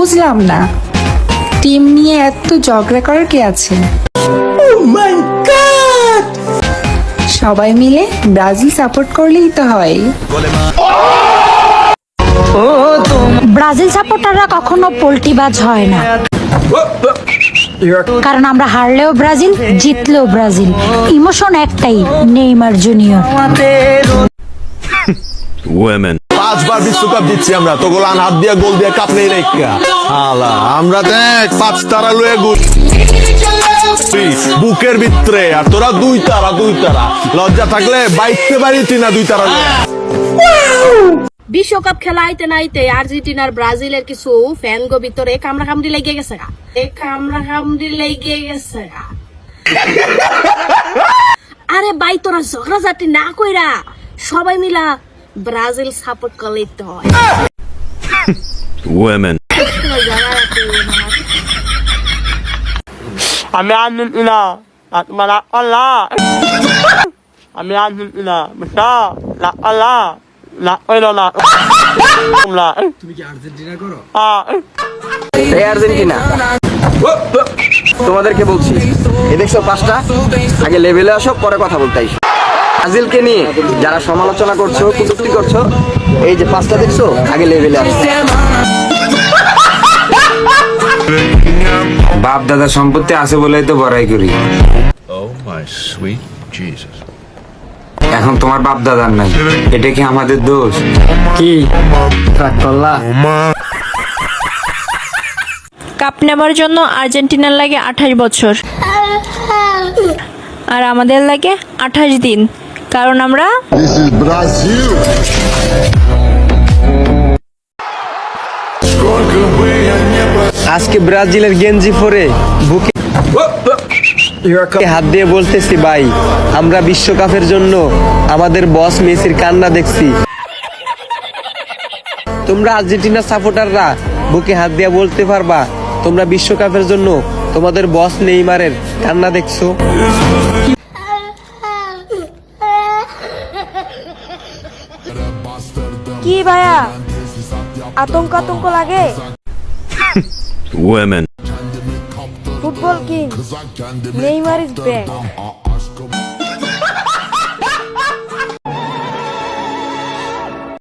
বুঝলাম না, টিম নিয়ে এত ঝগড়া করার কি আছে? সবাই মিলে ব্রাজিল সাপোর্ট করলেই তো হয়। ব্রাজিল সাপোর্টাররা কখনো পোল্টিবাজ হয় না, কারণ আমরা হারলেও ব্রাজিল, জিতলেও ব্রাজিল। ইমোশন একটাই, নেইমার জুনিয়র। পাঁচবার বিশ্বকাপ জিতছি আমরা, তো গোলান হাত দিয়ে গোল দিয়ে কাপ নেই রেখা হালা আমরা দেখ 5 তারা লয়ে গোল বুকের ভিতরে, আর তোরা 2 তারা লজ্জা থাকলে বাইতে পারিতি না 2 তারা লয়ে। বিশ্বকাপ খেলা আইতে নাইতে আর্জেন্টিনার ব্রাজিলের কিছু ফ্যান গো ভিতরে কামড়াকামড়ি লেগে গেছে গা, আরে ভাই তোরা ঝগড়াঝাটি না কইরা সবাই মিলা ব্রাজিল সাপোর্ট করলেই তো হয়। আমি আর্জেন্টিনা, তোমার আল্লাহ আমি আর্জেন্টিনা, বুঝছো? আল্লাহ না কইলো না তোমরা। তুমি কি আর্জেন্টিনা করো? এই আর্জেন্টিনা তোমাদেরকে বলছি, এ দেখছো 5টা, আগে লেভেলে আসো, পরে কথা বলতে আইসো। ব্রাজিলকে নিয়ে যারা সমালোচনা করছো, কটূক্তি করছো, এই যে 5টা দেখছো, আগে লেভেলে আসো। বাপ দাদা সম্পত্তি আছে বলেই তো বড়াই করি। এখন তোমার বাপ দাদার নাই, এটা কি আমাদের দোষ? কি রাগ করলা? কাপ নেবার জন্য আর্জেন্টিনার লাগে 28 বছর, আর আমাদের লাগে 28 দিন, কারণ আমরা আজকে ব্রাজিলের গেঞ্জি পরে বুকে হাত দিয়ে বলতেছি, ভাই আমরা বিশ্বকাপের জন্য আমাদের বস মেসির কান্না দেখছি। তোমরা আর্জেন্টিনার সাপোর্টাররা বুকে হাত দিয়ে বলতে পারবা তোমরা বিশ্বকাপের জন্য তোমাদের বস নেইমারের কান্না দেখছো? কি ভাইয়া, আতঙ্ক লাগে? Football king Neymar is back.